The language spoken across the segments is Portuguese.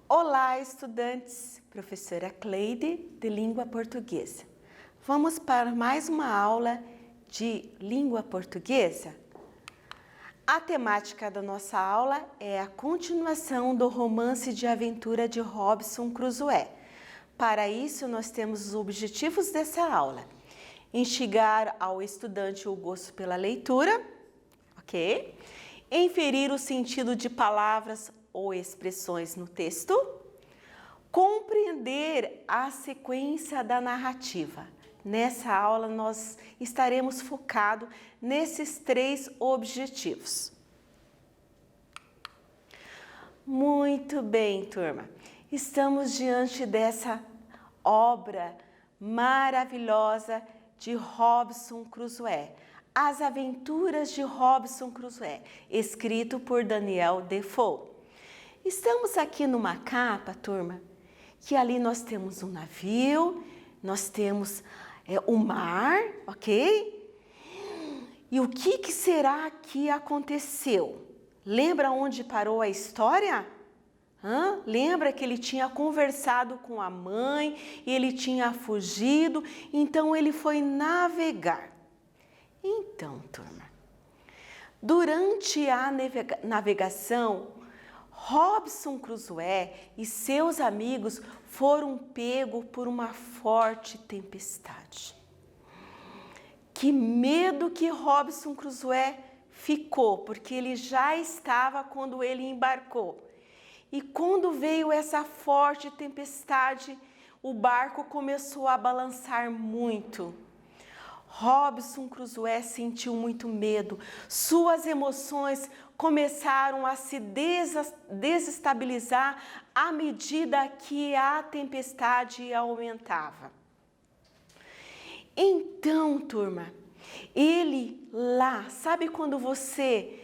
Olá, estudantes! Professora Cleide, de Língua Portuguesa. Vamos para mais uma aula de língua portuguesa? A temática da nossa aula é a continuação do romance de aventura de Robinson Crusoe. Para isso, nós temos os objetivos dessa aula. Instigar ao estudante o gosto pela leitura, ok? Inferir o sentido de palavras ou expressões no texto, compreender a sequência da narrativa. Nessa aula nós estaremos focados nesses 3 objetivos. Muito bem, turma. Estamos diante dessa obra maravilhosa de Robinson Crusoe. As Aventuras de Robinson Crusoe, escrito por Daniel Defoe. Estamos aqui numa capa, turma, que ali nós temos um navio, nós temos o mar, ok? E o que será que aconteceu? Lembra onde parou a história? Lembra que ele tinha conversado com a mãe e ele tinha fugido, então ele foi navegar. Então, turma, durante a navegação, Robinson Crusoe e seus amigos foram pegos por uma forte tempestade. Que medo que Robinson Crusoe ficou, porque ele já estava quando ele embarcou. E quando veio essa forte tempestade, o barco começou a balançar muito. Robinson Crusoe sentiu muito medo, suas emoções começaram a se desestabilizar à medida que a tempestade aumentava. Então, turma, ele lá, sabe quando você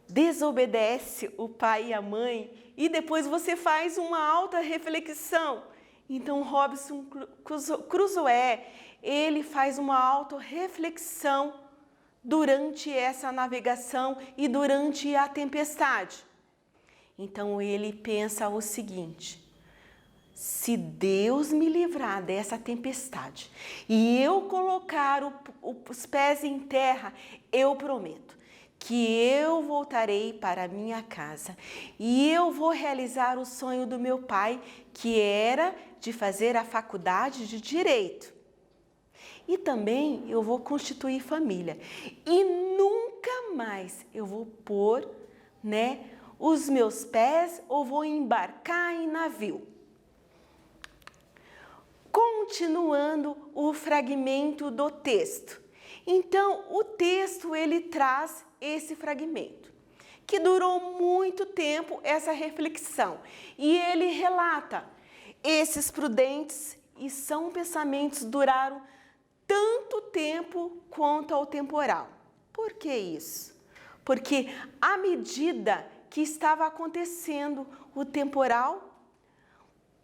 desobedece o pai e a mãe e depois você faz uma alta reflexão? Então, Robinson Crusoe, ele faz uma autorreflexão durante essa navegação e durante a tempestade. Então, ele pensa o seguinte: se Deus me livrar dessa tempestade e eu colocar os pés em terra, eu prometo que eu voltarei para a minha casa e eu vou realizar o sonho do meu pai, que era de fazer a faculdade de Direito. E também eu vou constituir família. E nunca mais eu vou pôr, os meus pés ou vou embarcar em navio. Continuando o fragmento do texto. Então, o texto ele traz esse fragmento, que durou muito tempo essa reflexão. E ele relata, esses prudentes e são pensamentos duraram tanto tempo quanto ao temporal. Por que isso? Porque à medida que estava acontecendo o temporal,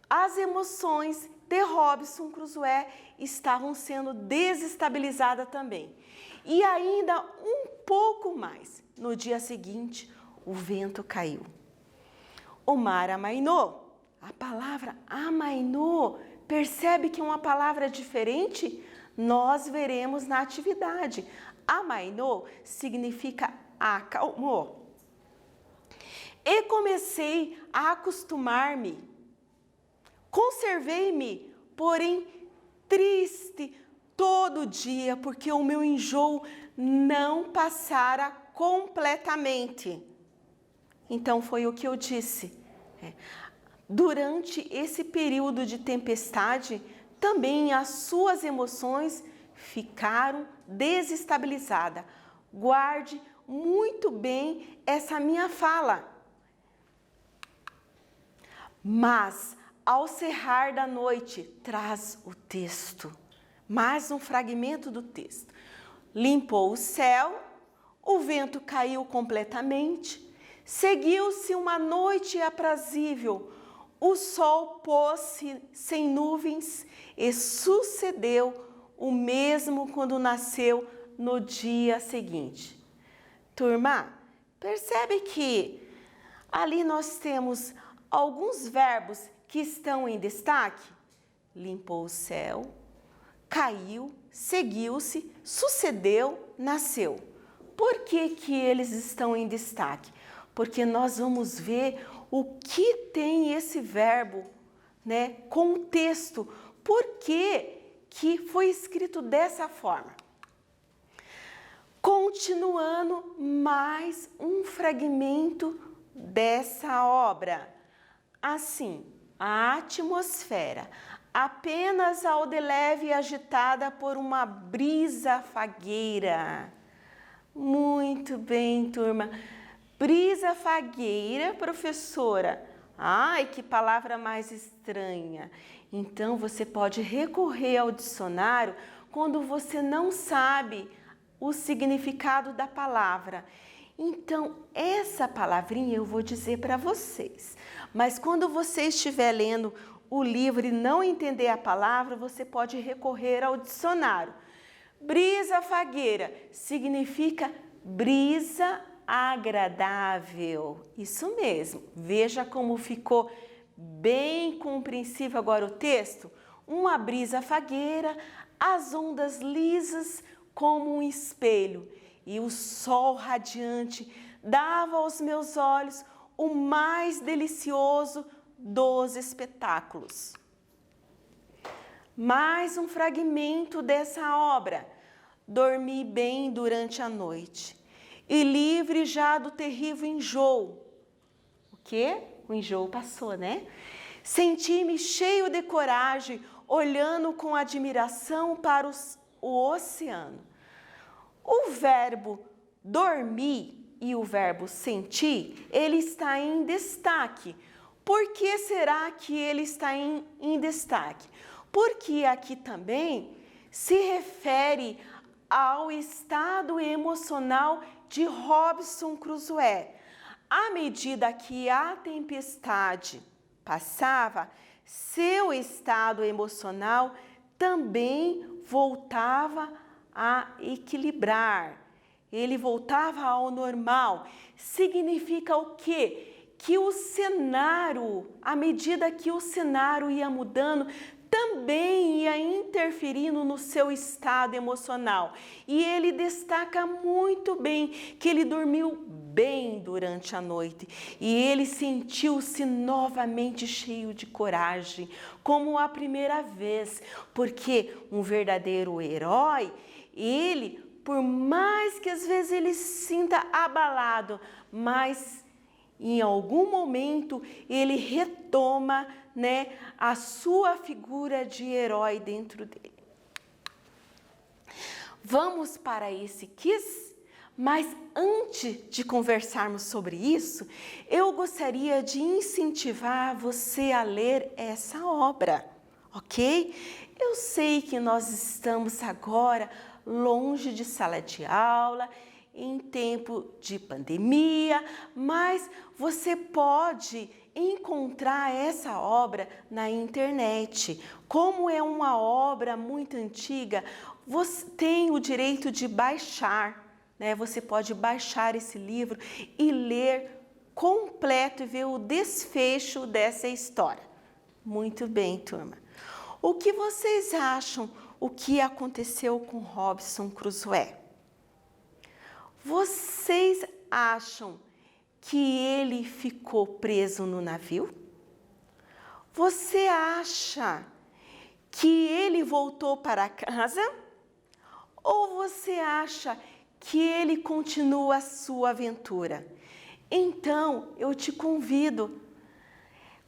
as emoções de Robinson Crusoe estavam sendo desestabilizadas também. E ainda um pouco mais, no dia seguinte, o vento caiu. O mar amainou. A palavra amainou, percebe que é uma palavra diferente? Nós veremos na atividade. Amainou significa acalmou. E comecei a acostumar-me. Conservei-me, porém, triste todo dia, porque o meu enjoo não passara completamente. Então, foi o que eu disse. Durante esse período de tempestade, também as suas emoções ficaram desestabilizadas. Guarde muito bem essa minha fala. Mas, ao cerrar da noite, traz o texto, mais um fragmento do texto. Limpou o céu, o vento caiu completamente, seguiu-se uma noite aprazível, o sol pôs-se sem nuvens e sucedeu o mesmo quando nasceu no dia seguinte. Turma, percebe que ali nós temos alguns verbos que estão em destaque? Limpou o céu, caiu, seguiu-se, sucedeu, nasceu. Por que que eles estão em destaque? Porque nós vamos ver o que tem esse verbo, né, contexto. Por que que foi escrito dessa forma? Continuando mais um fragmento dessa obra. Assim, a atmosfera, apenas ao de leve agitada por uma brisa fagueira. Muito bem, turma. Brisa fagueira, professora. Ai, que palavra mais estranha. Então, você pode recorrer ao dicionário quando você não sabe o significado da palavra. Então, essa palavrinha eu vou dizer para vocês. Mas quando você estiver lendo o livro e não entender a palavra, você pode recorrer ao dicionário. Brisa fagueira significa brisa agradável. Isso mesmo. Veja como ficou bem compreensível agora o texto. Uma brisa fagueira, as ondas lisas como um espelho, e o sol radiante dava aos meus olhos o mais delicioso dos espetáculos. Mais um fragmento dessa obra. Dormi bem durante a noite e livre já do terrível enjoo. O quê? O enjoo passou, né? Senti-me cheio de coragem, olhando com admiração para o oceano. O verbo dormir e o verbo sentir, ele está em destaque. Por que será que ele está em destaque? Porque aqui também se refere ao estado emocional de Robinson Crusoe. À medida que a tempestade passava, seu estado emocional também voltava a equilibrar. Ele voltava ao normal. Significa o quê? Que o cenário, à medida que o cenário ia mudando, também ia interferindo no seu estado emocional. E ele destaca muito bem que ele dormiu bem durante a noite e ele sentiu-se novamente cheio de coragem, como a primeira vez, porque um verdadeiro herói, ele, por mais que às vezes ele se sinta abalado, mas em algum momento ele retoma, né, a sua figura de herói dentro dele. Vamos para esse quiz? Mas antes de conversarmos sobre isso, eu gostaria de incentivar você a ler essa obra, ok? Eu sei que nós estamos agora longe de sala de aula, em tempo de pandemia, mas você pode encontrar essa obra na internet. Como é uma obra muito antiga, você tem o direito de baixar, né? Você pode baixar esse livro e ler completo e ver o desfecho dessa história. Muito bem, turma. O que vocês acham o que aconteceu com Robinson Crusoe? Vocês acham que ele ficou preso no navio? Você acha que ele voltou para casa? Ou você acha que ele continua a sua aventura? Então, eu te convido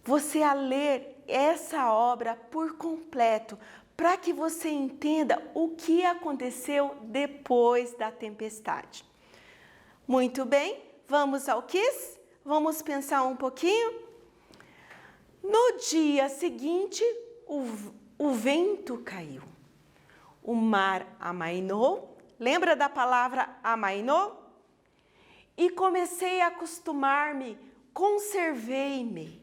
você a ler essa obra por completo, para que você entenda o que aconteceu depois da tempestade. Muito bem, vamos ao quiz? Vamos pensar um pouquinho? No dia seguinte, o vento caiu, o mar amainou, lembra da palavra amainou? E comecei a acostumar-me, conservei-me,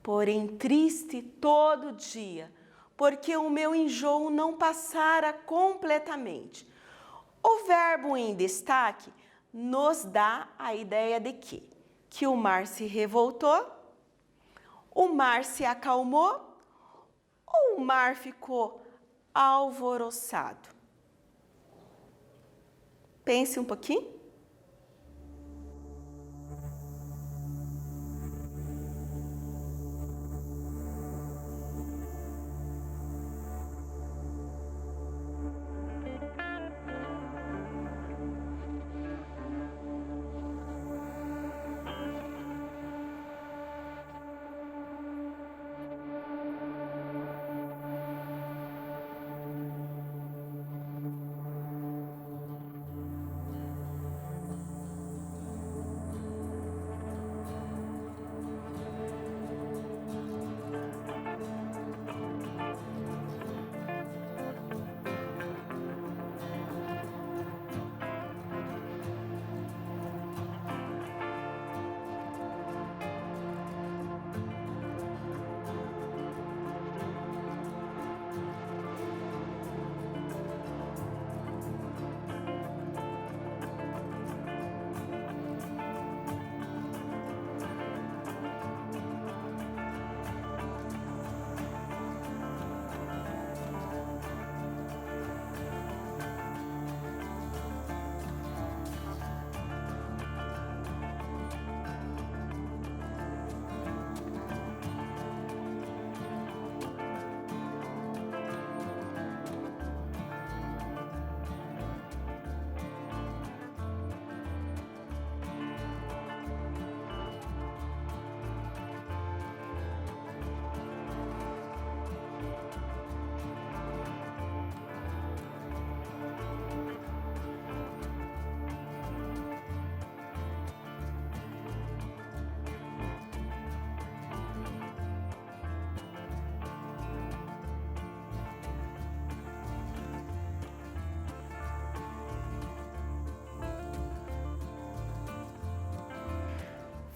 porém triste todo dia, porque o meu enjoo não passara completamente. O verbo em destaque nos dá a ideia de que o mar se revoltou, o mar se acalmou ou o mar ficou alvoroçado. Pense um pouquinho.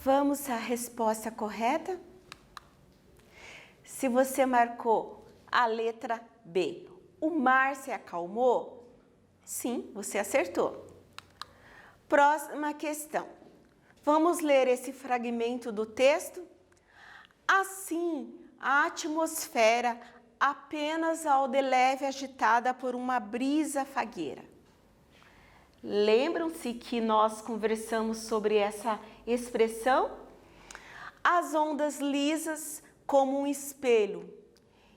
Vamos à resposta correta? Se você marcou a letra B, o mar se acalmou? Sim, você acertou. Próxima questão. Vamos ler esse fragmento do texto? Assim, a atmosfera apenas ao de leve agitada por uma brisa fagueira. Lembram-se que nós conversamos sobre essa expressão? As ondas lisas como um espelho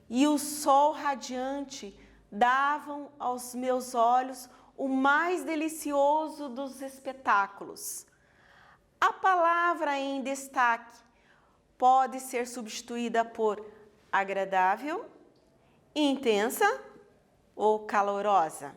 e o sol radiante davam aos meus olhos o mais delicioso dos espetáculos. A palavra em destaque pode ser substituída por agradável, intensa ou calorosa.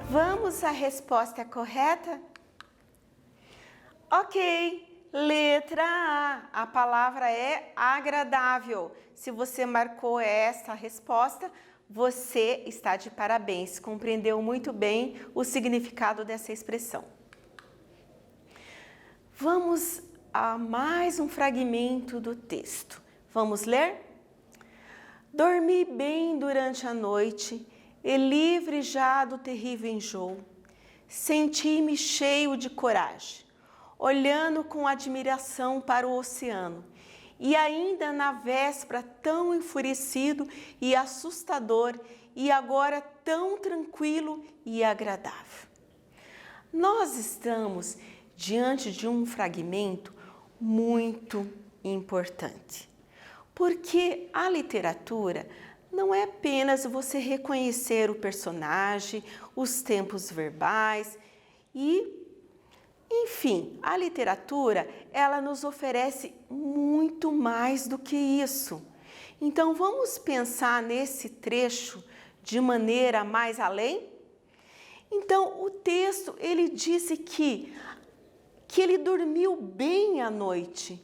Vamos à resposta correta? Ok, letra A. A palavra é agradável. Se você marcou essa resposta, você está de parabéns. Compreendeu muito bem o significado dessa expressão. Vamos a mais um fragmento do texto. Vamos ler? Dormi bem durante a noite e livre já do terrível enjoo. Senti-me cheio de coragem, olhando com admiração para o oceano, e ainda na véspera tão enfurecido e assustador, e agora tão tranquilo e agradável. Nós estamos diante de um fragmento muito importante, porque a literatura não é apenas você reconhecer o personagem, os tempos verbais e, enfim, a literatura, ela nos oferece muito mais do que isso. Então, vamos pensar nesse trecho de maneira mais além? Então, o texto, ele disse que ele dormiu bem à noite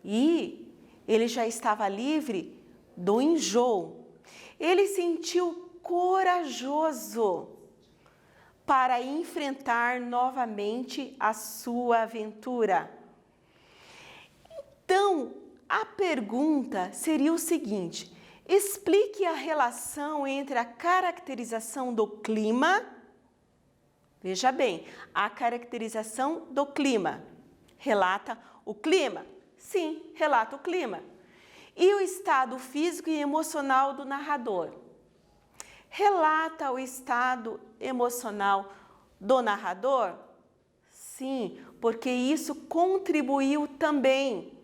e ele já estava livre do enjoo. Ele sentiu corajoso para enfrentar novamente a sua aventura. Então, a pergunta seria o seguinte: explique a relação entre a caracterização do clima. Veja bem, a caracterização do clima relata o clima? Sim, relata o clima. E o estado físico e emocional do narrador? Relata o estado emocional do narrador? Sim, porque isso contribuiu também.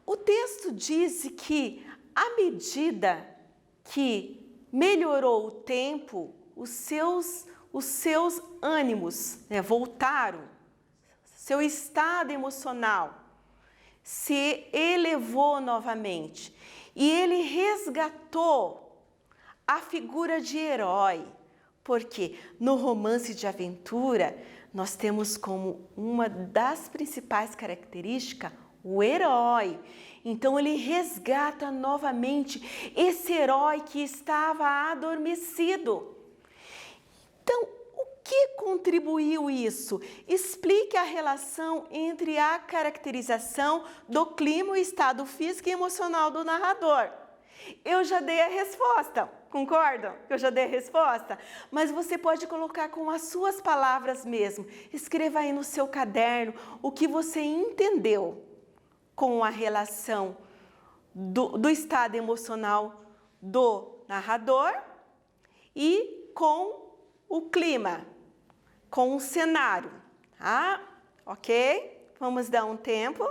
O texto diz que, à medida que melhorou o tempo, os seus ânimos voltaram, seu estado emocional se elevou novamente e ele resgatou a figura de herói, porque no romance de aventura nós temos como uma das principais características o herói. Então ele resgata novamente esse herói que estava adormecido. Então, o que contribuiu isso? Explique a relação entre a caracterização do clima, o estado físico e emocional do narrador. Eu já dei a resposta, concordam? Eu já dei a resposta? Mas você pode colocar com as suas palavras mesmo. Escreva aí no seu caderno o que você entendeu com a relação do estado emocional do narrador e com o clima, com o cenário, tá? Ok? Vamos dar um tempo.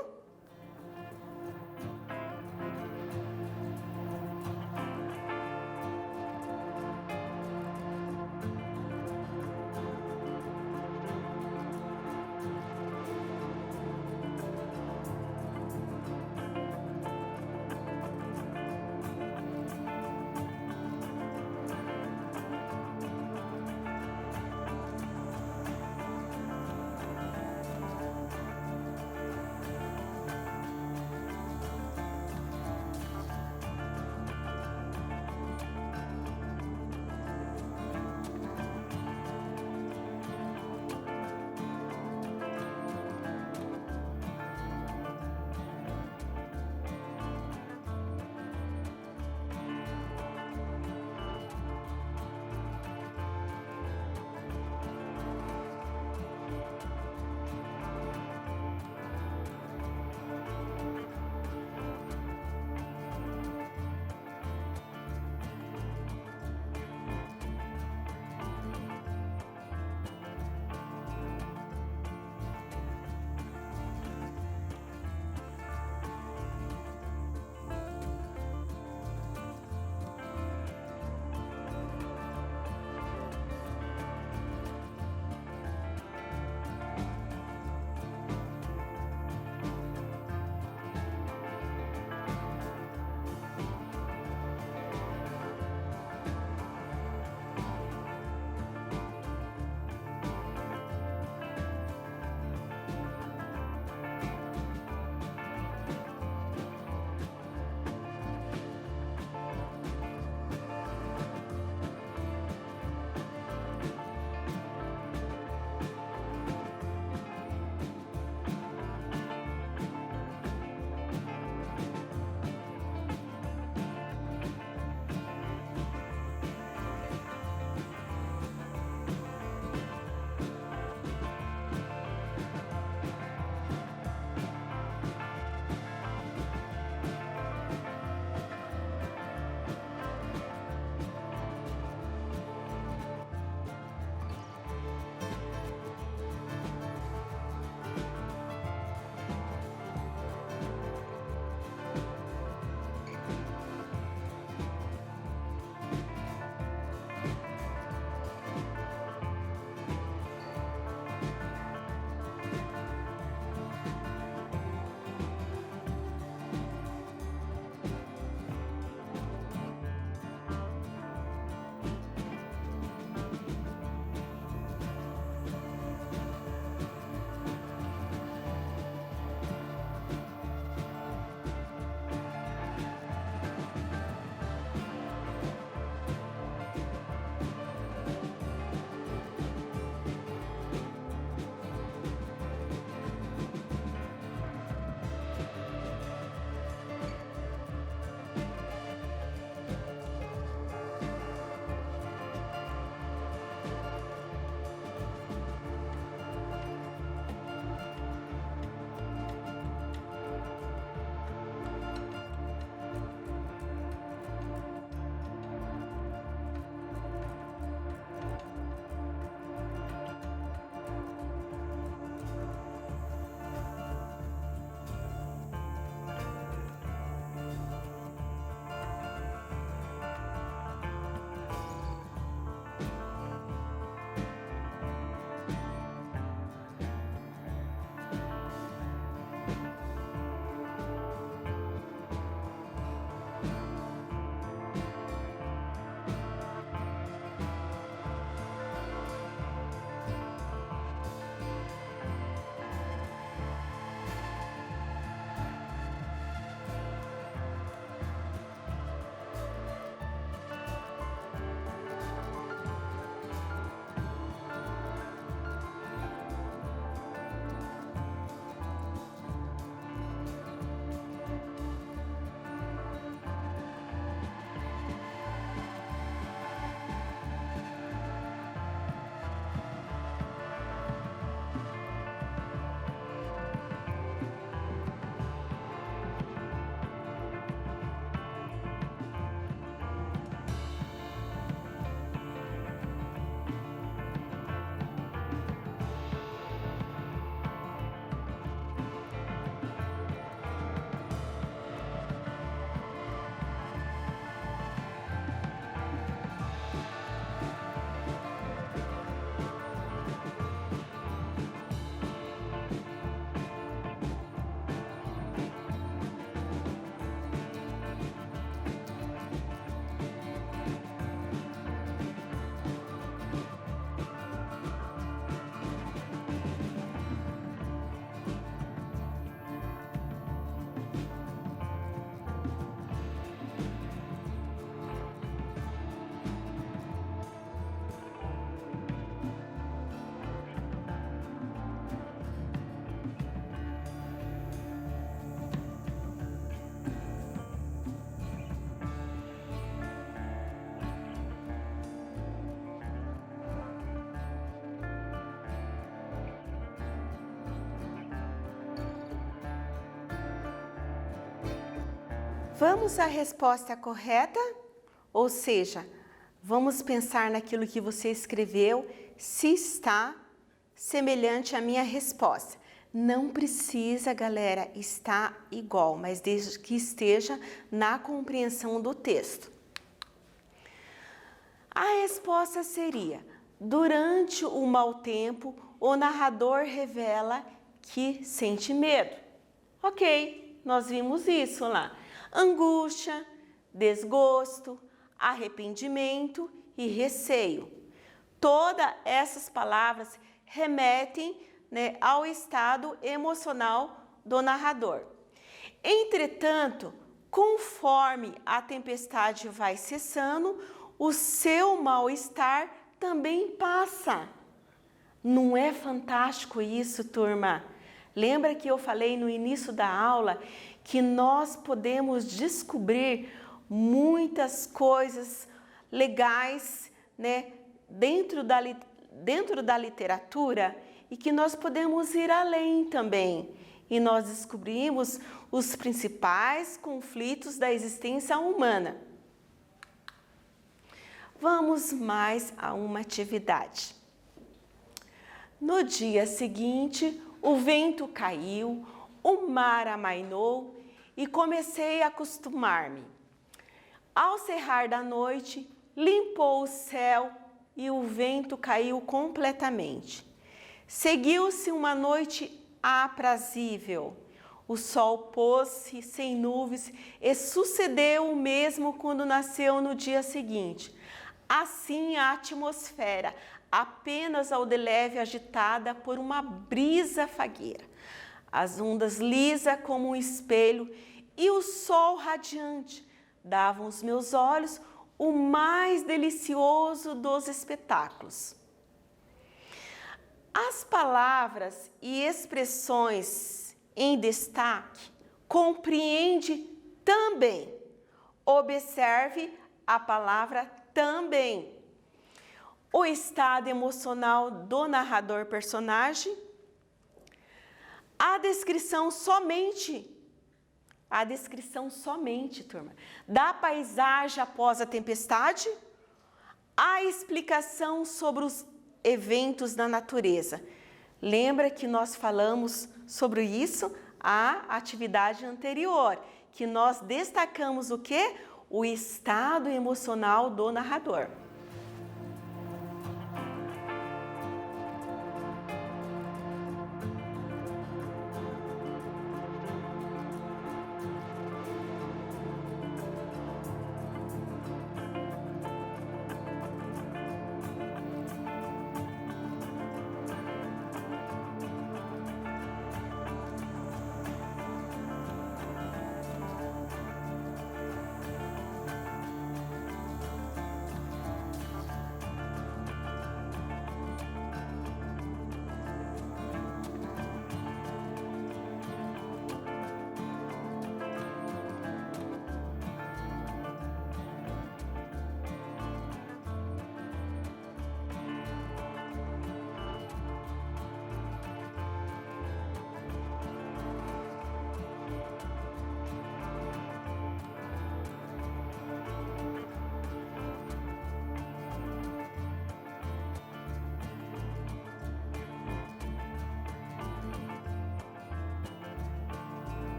Vamos à resposta correta? Ou seja, vamos pensar naquilo que você escreveu, se está semelhante à minha resposta. Não precisa, galera, estar igual, mas desde que esteja na compreensão do texto. A resposta seria: durante o mau tempo, o narrador revela que sente medo. Ok, nós vimos isso lá. Angústia, desgosto, arrependimento e receio. Todas essas palavras remetem, né, ao estado emocional do narrador. Entretanto, conforme a tempestade vai cessando, o seu mal-estar também passa. Não é fantástico isso, turma? Lembra que eu falei no início da aula que nós podemos descobrir muitas coisas legais, né, dentro da literatura, e que nós podemos ir além também. E nós descobrimos os principais conflitos da existência humana. Vamos mais a uma atividade. No dia seguinte, o vento caiu, o mar amainou e comecei a acostumar-me. Ao cerrar da noite, limpou o céu e o vento caiu completamente. Seguiu-se uma noite aprazível. O sol pôs-se sem nuvens e sucedeu o mesmo quando nasceu no dia seguinte. Assim a atmosfera, apenas ao de leve agitada por uma brisa fagueira. As ondas lisas como um espelho e o sol radiante davam aos meus olhos o mais delicioso dos espetáculos. As palavras e expressões em destaque compreende também. Observe a palavra também. O estado emocional do narrador personagem, a descrição somente, turma, da paisagem após a tempestade, a explicação sobre os eventos da natureza. Lembra que nós falamos sobre isso a atividade anterior, que nós destacamos o quê? O estado emocional do narrador.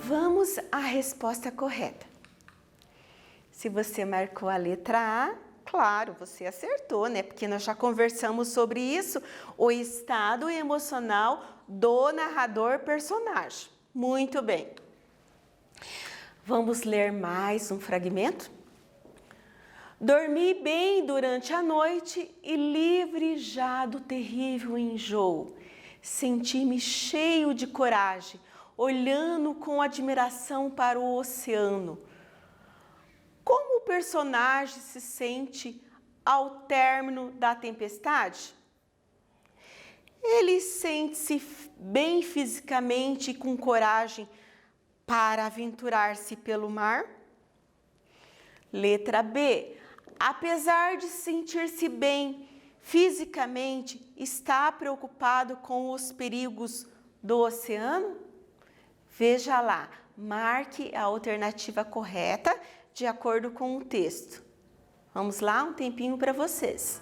Vamos à resposta correta. Se você marcou a letra A, claro, você acertou, né? Porque nós já conversamos sobre isso, o estado emocional do narrador personagem. Muito bem. Vamos ler mais um fragmento? Dormi bem durante a noite e livre já do terrível enjoo. Senti-me cheio de coragem, olhando com admiração para o oceano. Como o personagem se sente ao término da tempestade? Ele sente-se bem fisicamente e com coragem para aventurar-se pelo mar? Letra B. Apesar de sentir-se bem fisicamente, está preocupado com os perigos do oceano? Veja lá, marque a alternativa correta de acordo com o texto. Vamos lá, um tempinho para vocês.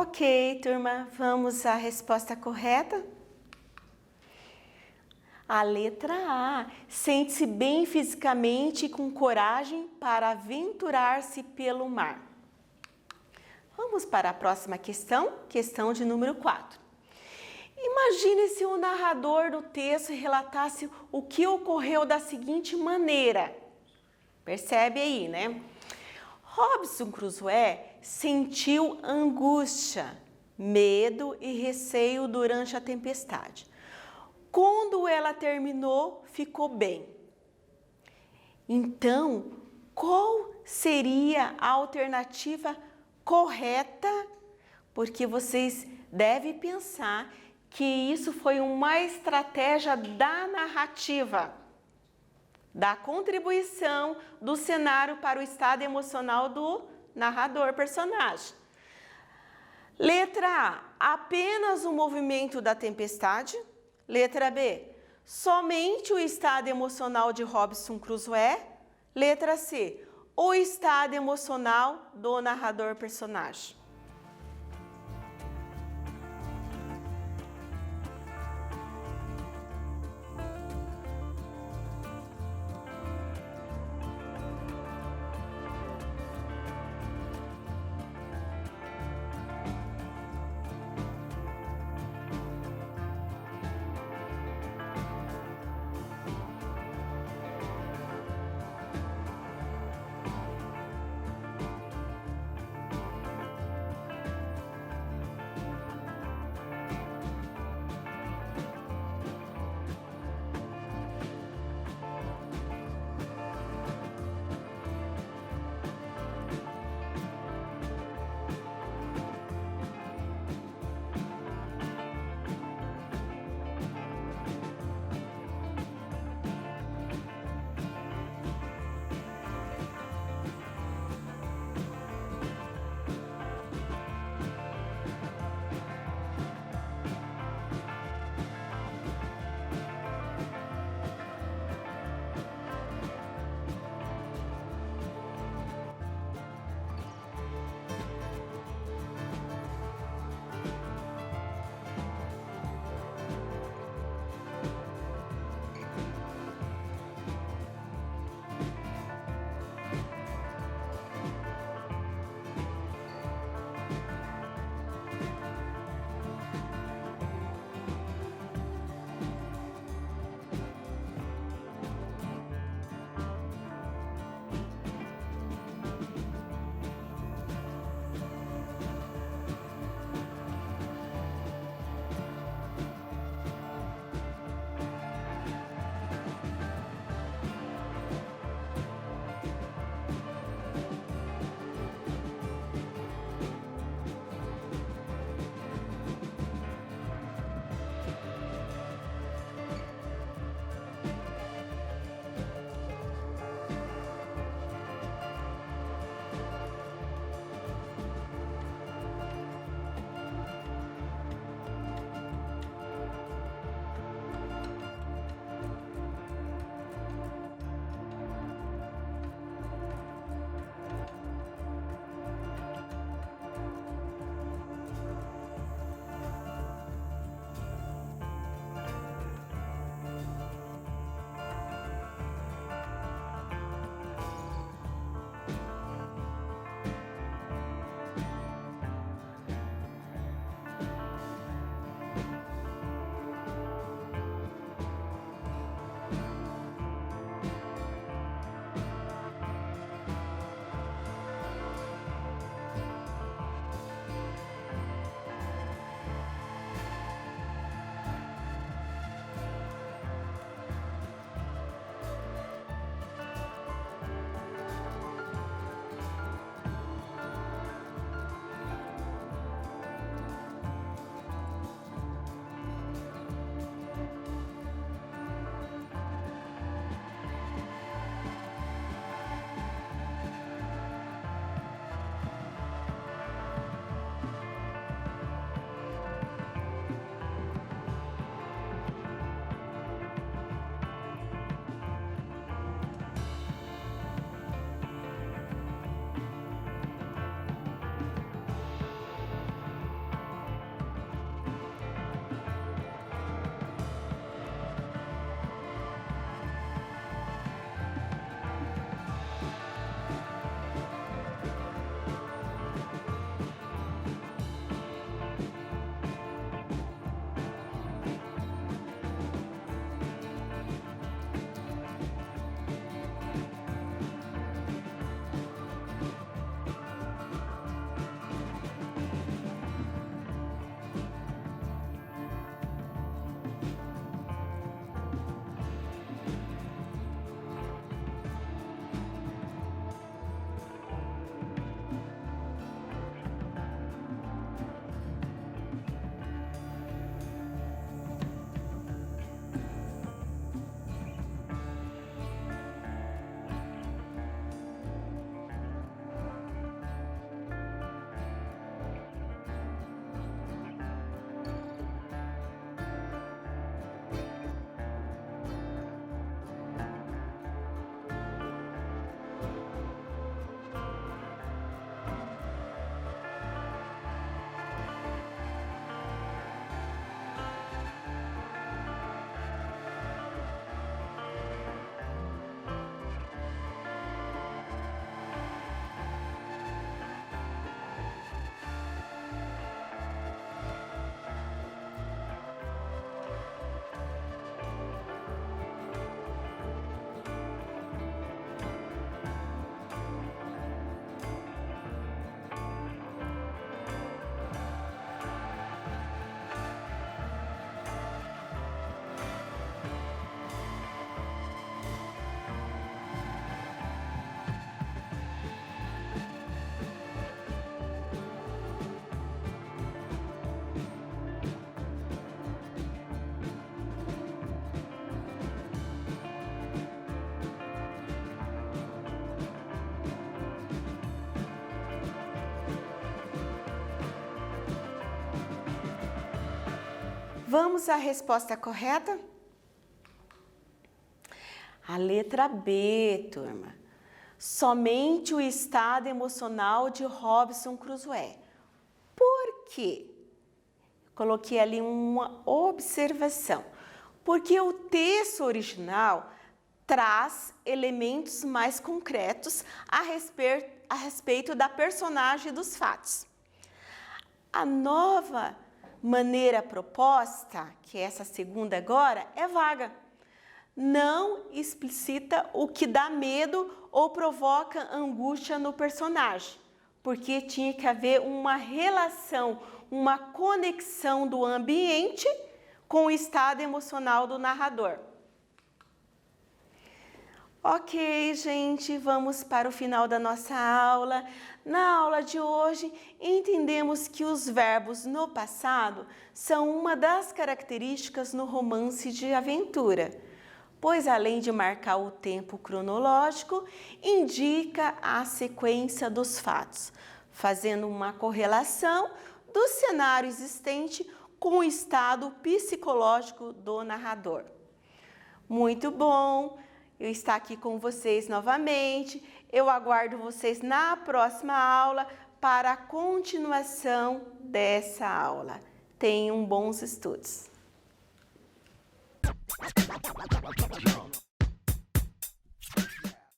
Ok, turma, vamos à resposta correta? A letra A. Sente-se bem fisicamente e com coragem para aventurar-se pelo mar. Vamos para a próxima questão de número 4. Imagine se o narrador do texto relatasse o que ocorreu da seguinte maneira. Percebe aí, né? Robinson Crusoe sentiu angústia, medo e receio durante a tempestade. Quando ela terminou, ficou bem. Então, qual seria a alternativa correta? Porque vocês devem pensar que isso foi uma estratégia da narrativa, da contribuição do cenário para o estado emocional do narrador, personagem. Letra A, apenas o movimento da tempestade. Letra B, somente o estado emocional de Robinson Crusoe. Letra C, o estado emocional do narrador personagem. Vamos à resposta correta? A letra B, turma. Somente o estado emocional de Robinson Crusoe. Por quê? Coloquei ali uma observação. Porque o texto original traz elementos mais concretos a respeito da personagem e dos fatos. A nova maneira proposta, que é essa segunda agora, é vaga. Não explicita o que dá medo ou provoca angústia no personagem, porque tinha que haver uma relação, uma conexão do ambiente com o estado emocional do narrador. Ok, gente, vamos para o final da nossa aula. Na aula de hoje, entendemos que os verbos no passado são uma das características no romance de aventura, pois além de marcar o tempo cronológico, indica a sequência dos fatos, fazendo uma correlação do cenário existente com o estado psicológico do narrador. Muito bom eu estar aqui com vocês novamente. Eu aguardo vocês na próxima aula para a continuação dessa aula. Tenham bons estudos.